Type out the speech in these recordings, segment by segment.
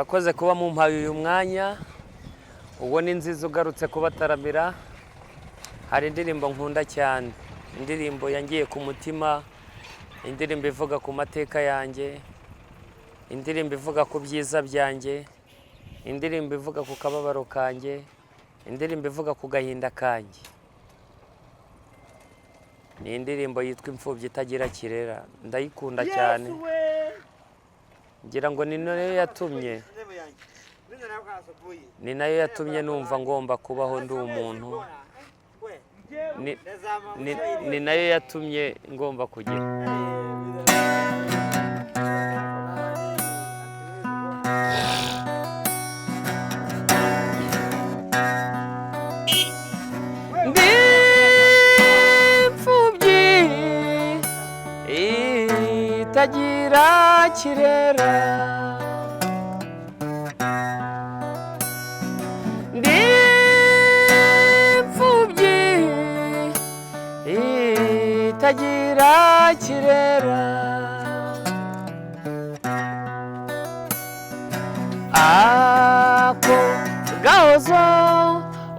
murakoze kuba mumpaye uyu mwanya. Uwo ni nziza ugarutse kubataramira. Hari indirimbo nkunda cyane, indirimbo yangiye ku mutima, indirimbo ivuga ku mateka yanjye, indirimbo ivuga ku byiza byanjye, indirimbo ivuga ku kababaro kanjye, indirimbo ivuga ku gahinda kanjye. Ni indirimbo yitwa Imfubyi itagira kirera. Ndayikunda cyane. Ngira ngo ni nayo yatumye numva ngomba kubaho ndi umuntu. Ni nayo yatumye ngomba kugira. Itagira kirera, ndi imfubyi itagira kirera. Ako gahozo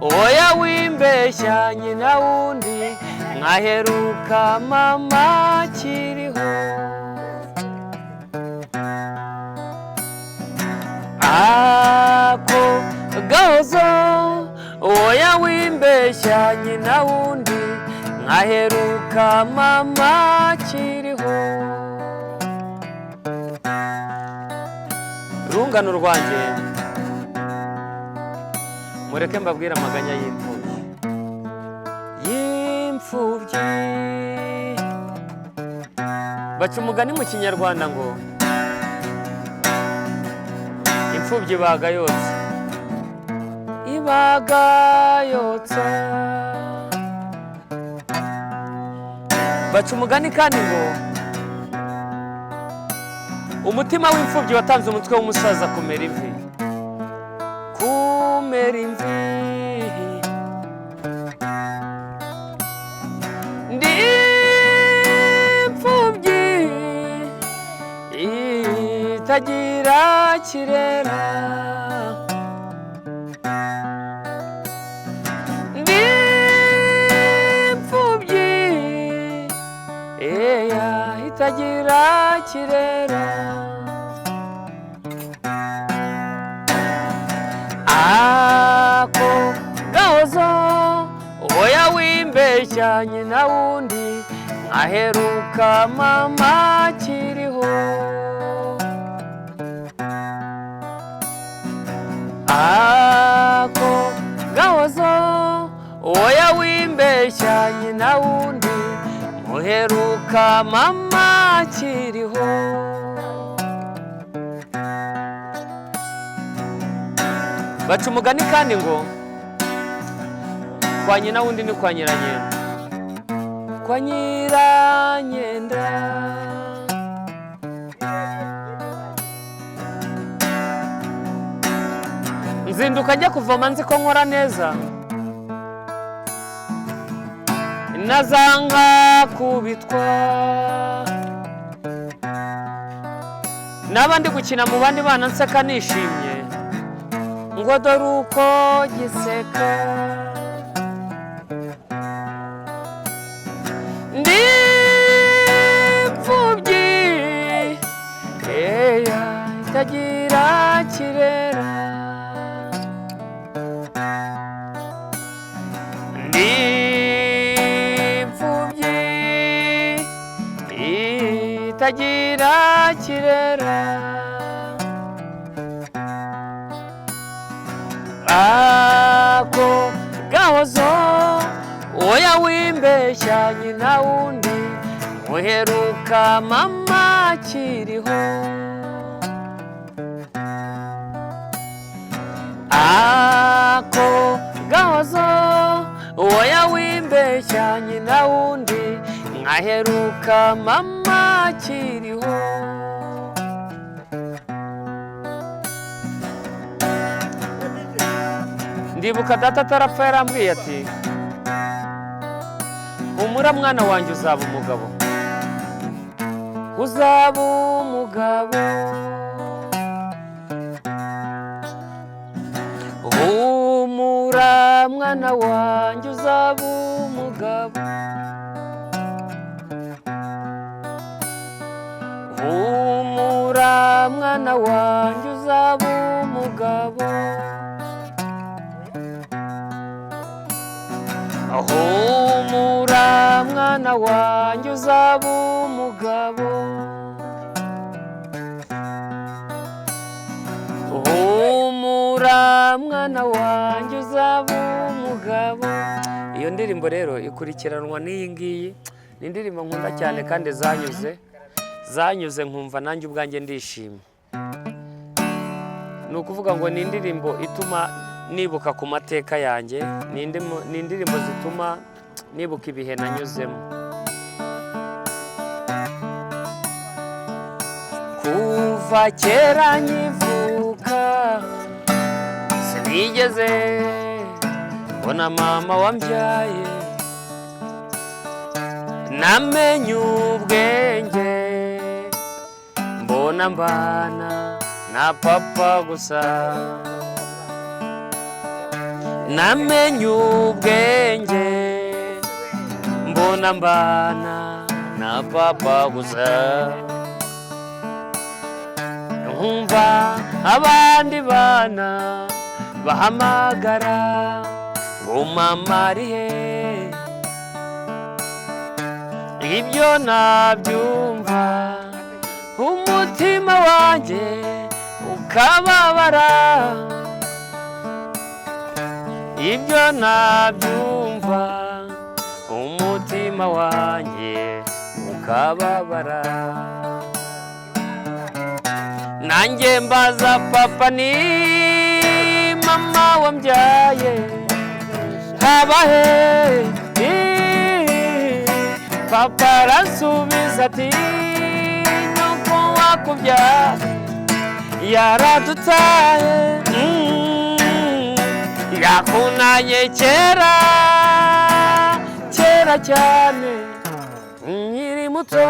oya wimbeshya nyina wundi, nkaheruka mama kiriho. Ako gahozo oya wimbeshya nyina wundi, nkaheruka mama kiriho. Rungano rwanjye mureke mbabwira amaganya y'imfubyi. Baca umugani mu Kinyarwanda ngo imfubyi ibagayotse ibagayotsa. Baca umugani kandi ngo umutima w'imfubyi watanze umutwe w'umusaza kumera imvi, kumera imvi. Ndi imfubyi itagira kirera, ndi imfubyi itagira kirera. Ako gahozo oya wimbeshya nyina wundi, nkaheruka mama kiriho. Ako gahozo oya wimbeshya nyina wundi, muheruka mama kiriho. Baca umugani kandi ngo kwa nyina wundi ni kwa nyiranyenda, kwa nyiranyenda. Nzinduka njya kuvoma nzi ko nkora neza, nazanga kubitwa. Naba ndi gukina mu bandi bana nseka nishimye, ngo dore uko giseka. Ndi imfubyi itagira kirera, ndi imfubyi itagira kirera. Ako gahozo oya wimbeshya nyina wundi, muheruka mama kiriho. Ako gahozo oya wimbeshya nyina wundi, nkaheruka mama kiriho. Ndibuka data atarapfa yarambwiye ati, humura mwana wanjye uzaba umugabo, uzaba umugabo. humura mwana wanjye uzaba umugabo, humura mwana wanjye uzaba umugabo, humura mwana wanjye uzaba umugabo, humura mwana wanjye uzaba umugabo. Iyo ndirimbo rero ikurikiranwa n'iyi ngiyi, ni indirimbo nkunda cyane kandi zanyuze nkumva nanjye ubwanjye ndishimye. Ni ukuvuga ngo ni indirimbo ituma nibuka ku mateka yanjye, ni indirimbo zituma nibuka ibihe nanyuzemo. Kuva kera nkivuka sinigeze mbona mama wambyaye, namenye ubwenge mbona mbana na papa gusa, namenye ubwenge mbona mbana na papa gusa, nkumva abandi bana bahamagara ngo mama ari he, ibyo nabyumva umutima wanjye ukababara, ibyo nabyumva umutima wanjye ukababara. Nanjye mbaza papa ni mama wambyaye haba he, papa arasubiza ati nuko wakubyara yaradutaye, yakunanye kera cyane nkiri muto,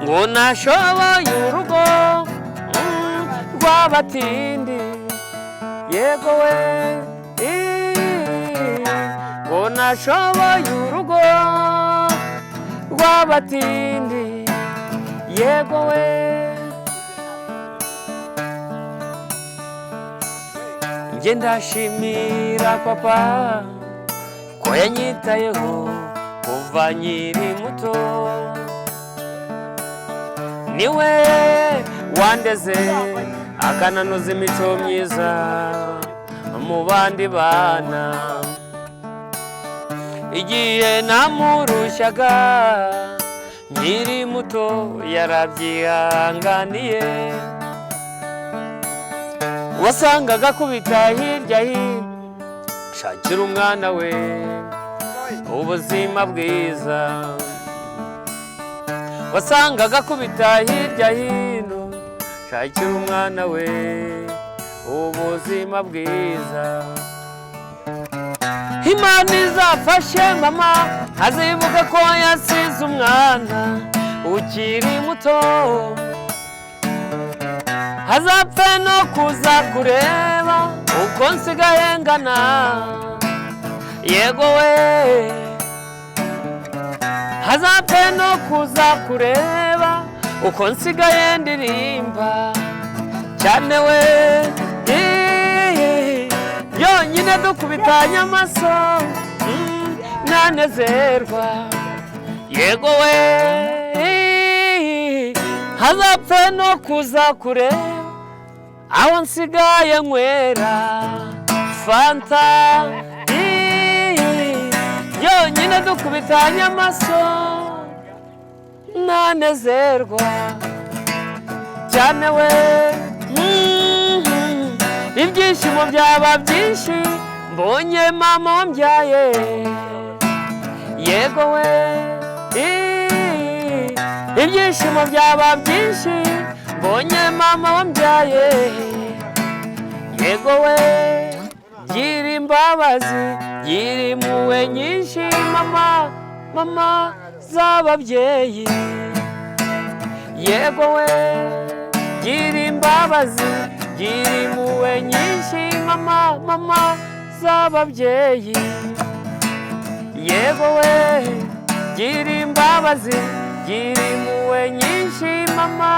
ngo nashoboye urugo rw'abatindi, yego we, ngo nashoboye urugo rw'abatindi, yego we. Njye ndashimira papa ko yanyitayeho kuva nkiri muto, niwe wandeze akananuza imico myiza mu bandi bana, igihe namurushaga nkiri muto yarabyihanganiye, wasangaga kubita hirya hino shakira umwana we ubuzima bwiza, wasangaga kubita hirya hino shakira umwana we ubuzima bwiza. Imana izafashe mama azibuka ko yasize umwana ukiri muto, hazapfe no kuza kureba uko nsigaye ngana, yego we, hazapfe no kuza kureba uko nsigaye ndirimba cyane we, yonyine dukubitanye amaso nanezerwa, yego we, hazapfe no kuza kureba aho nsigaye nywera fanta, yonyine dukubitanye amaso nanezerwa cyane we, ibyishimo byaba byinshi mbonye mama wambyaye, yego we, ibyishimo byaba byinshi mbonye mama wambyaye, yego we, gira imbabazi gira impuhwe nyinshi mama z'ababyeyi, yego we, gira imbabazi gira impuhwe nyinshi mama mama z'ababyeyi yego we gira imbabazi gira impuhwe nyinshi mama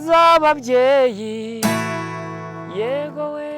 z'ababyeyi yego we